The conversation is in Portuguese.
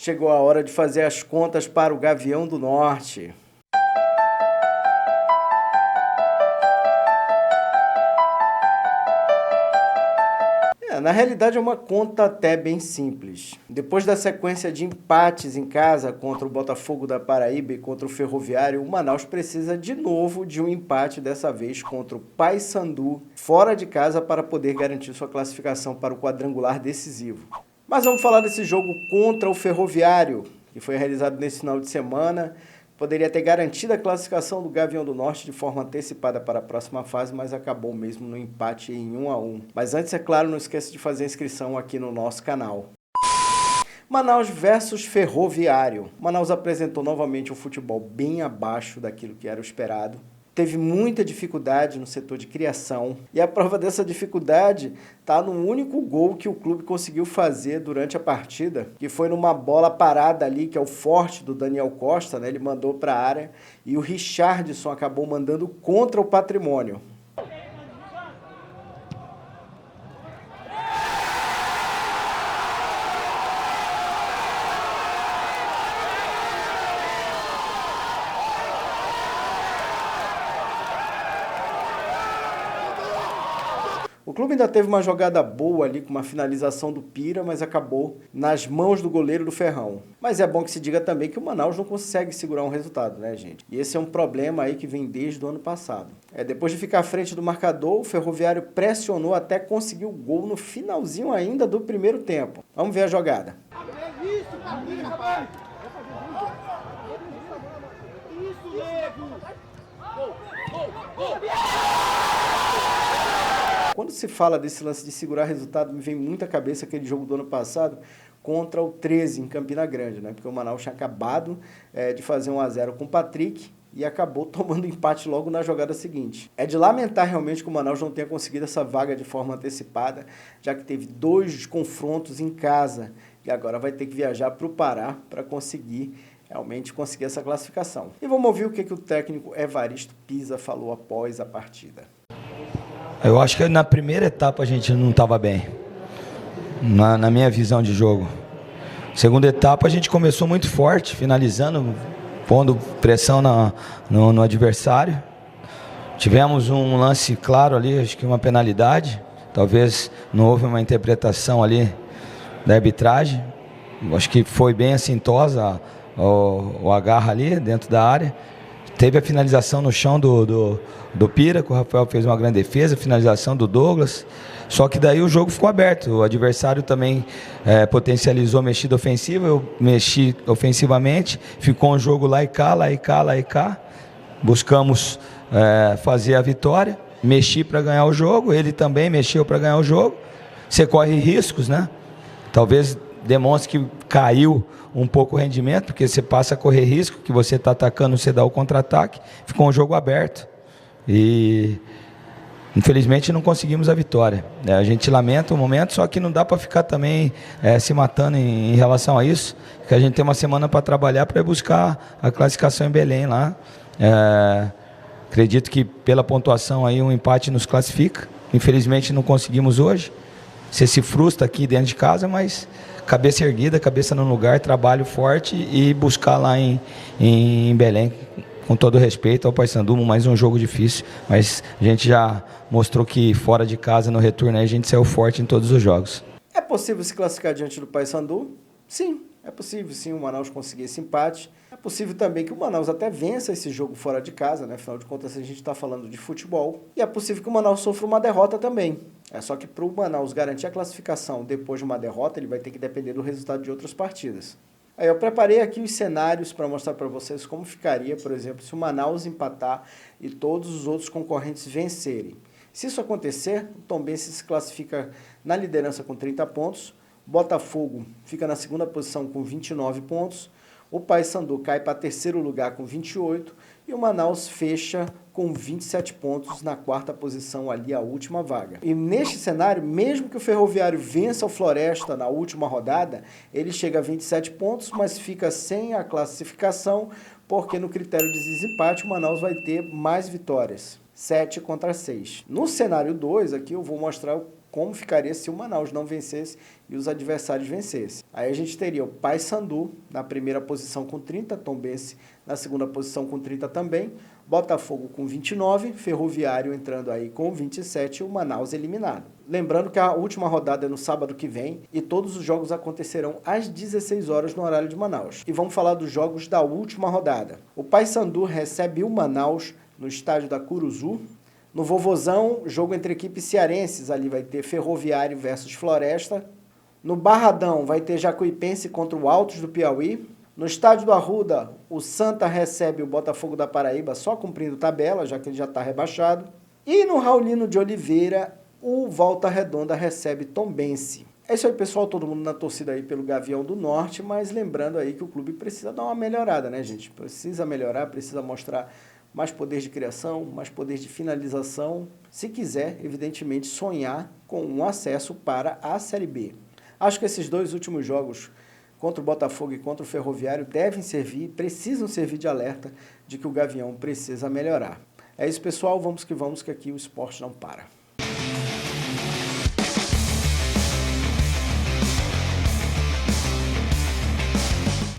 Chegou a hora de fazer as contas para o Gavião do Norte. Na realidade é uma conta até bem simples. Depois da sequência de empates em casa contra o Botafogo da Paraíba e contra o Ferroviário, o Manaus precisa de novo de um empate, dessa vez contra o Paysandu, fora de casa, para poder garantir sua classificação para o quadrangular decisivo. Mas vamos falar desse jogo contra o Ferroviário, que foi realizado nesse final de semana. Poderia ter garantido a classificação do Gavião do Norte de forma antecipada para a próxima fase, mas acabou mesmo no empate em 1-1. Mas antes, é claro, não esqueça de fazer a inscrição aqui no nosso canal. Manaus versus Ferroviário. Manaus apresentou novamente um futebol bem abaixo daquilo que era o esperado. Teve muita dificuldade no setor de criação, e a prova dessa dificuldade está no único gol que o clube conseguiu fazer durante a partida, que foi numa bola parada ali, que é o forte do Daniel Costa, né? Ele mandou para a área e o Richardson acabou mandando contra o Patrimônio. O clube ainda teve uma jogada boa ali com uma finalização do Pira, mas acabou nas mãos do goleiro do Ferrão. Mas é bom que se diga também que o Manaus não consegue segurar um resultado, né, gente? E esse é um problema aí que vem desde o ano passado. Depois de ficar à frente do marcador, o Ferroviário pressionou até conseguir o gol no finalzinho ainda do primeiro tempo. Vamos ver a jogada. Quando se fala desse lance de segurar resultado, me vem muito à cabeça aquele jogo do ano passado contra o 13 em Campina Grande, né? Porque o Manaus tinha acabado de fazer 1-0 com o Patrick e acabou tomando empate logo na jogada seguinte. É de lamentar realmente que o Manaus não tenha conseguido essa vaga de forma antecipada, já que teve 2 confrontos em casa e agora vai ter que viajar para o Pará para conseguir essa classificação. E vamos ouvir o que o técnico Evaristo Pisa falou após a partida. Eu acho que na primeira etapa a gente não estava bem, na minha visão de jogo. Segunda etapa a gente começou muito forte, finalizando, pondo pressão no adversário. Tivemos um lance claro ali, acho que uma penalidade. Talvez não houve uma interpretação ali da arbitragem. Acho que foi bem assintosa o agarra ali dentro da área. Teve a finalização no chão do Pira, que o Rafael fez uma grande defesa, finalização do Douglas. Só que daí o jogo ficou aberto. O adversário também potencializou a mexida ofensiva, eu mexi ofensivamente. Ficou um jogo lá e cá, lá e cá, lá e cá. Buscamos fazer a vitória. Mexi para ganhar o jogo, ele também mexeu para ganhar o jogo. Você corre riscos, né? Talvez demonstre que caiu um pouco o rendimento, porque você passa a correr risco, que você está atacando, você dá o contra-ataque. Ficou um jogo aberto e infelizmente não conseguimos a vitória. A gente lamenta o momento, só que não dá para ficar também se matando em relação a isso, que a gente tem uma semana para trabalhar para buscar a classificação em Belém lá. Acredito que pela pontuação aí um empate nos classifica. Infelizmente não conseguimos hoje. Você se frustra aqui dentro de casa, mas cabeça erguida, cabeça no lugar, trabalho forte e buscar lá em Belém, com todo respeito ao Paysandu, mais um jogo difícil, mas a gente já mostrou que fora de casa, no retorno, a gente saiu forte em todos os jogos. É possível se classificar diante do Paysandu? Sim, é possível sim o Manaus conseguir esse empate. É possível também que o Manaus até vença esse jogo fora de casa, né? Afinal de contas a gente está falando de futebol. E é possível que o Manaus sofra uma derrota também. Só que para o Manaus garantir a classificação depois de uma derrota, ele vai ter que depender do resultado de outras partidas. Aí eu preparei aqui os cenários para mostrar para vocês como ficaria, por exemplo, se o Manaus empatar e todos os outros concorrentes vencerem. Se isso acontecer, o Tombense se classifica na liderança com 30 pontos, Botafogo fica na segunda posição com 29 pontos, o Paysandu cai para terceiro lugar com 28 e o Manaus fecha com 27 pontos na quarta posição, ali a última vaga. E neste cenário, mesmo que o Ferroviário vença o Floresta na última rodada, ele chega a 27 pontos, mas fica sem a classificação, porque no critério de desempate o Manaus vai ter mais vitórias, 7 contra 6. No cenário 2, aqui eu vou mostrar como ficaria se o Manaus não vencesse e os adversários vencessem. Aí a gente teria o Paysandu na primeira posição com 30, Tombense na segunda posição com 30 também, Botafogo com 29, Ferroviário entrando aí com 27 e o Manaus eliminado. Lembrando que a última rodada é no sábado que vem e todos os jogos acontecerão às 16 horas no horário de Manaus. E vamos falar dos jogos da última rodada. O Paysandu recebe o Manaus no estádio da Curuzu. No Vovozão, jogo entre equipes cearenses, ali vai ter Ferroviário versus Floresta. No Barradão vai ter Jacuipense contra o Altos do Piauí. No estádio do Arruda, o Santa recebe o Botafogo da Paraíba só cumprindo tabela, já que ele já está rebaixado. E no Raulino de Oliveira, o Volta Redonda recebe Tombense. É isso aí, pessoal, todo mundo na torcida aí pelo Gavião do Norte, mas lembrando aí que o clube precisa dar uma melhorada, né, gente? Precisa melhorar, precisa mostrar mais poder de criação, mais poder de finalização, se quiser, evidentemente, sonhar com um acesso para a Série B. Acho que esses dois últimos jogos, contra o Botafogo e contra o Ferroviário, devem servir, precisam servir de alerta de que o Gavião precisa melhorar. É isso, pessoal, vamos que aqui o esporte não para.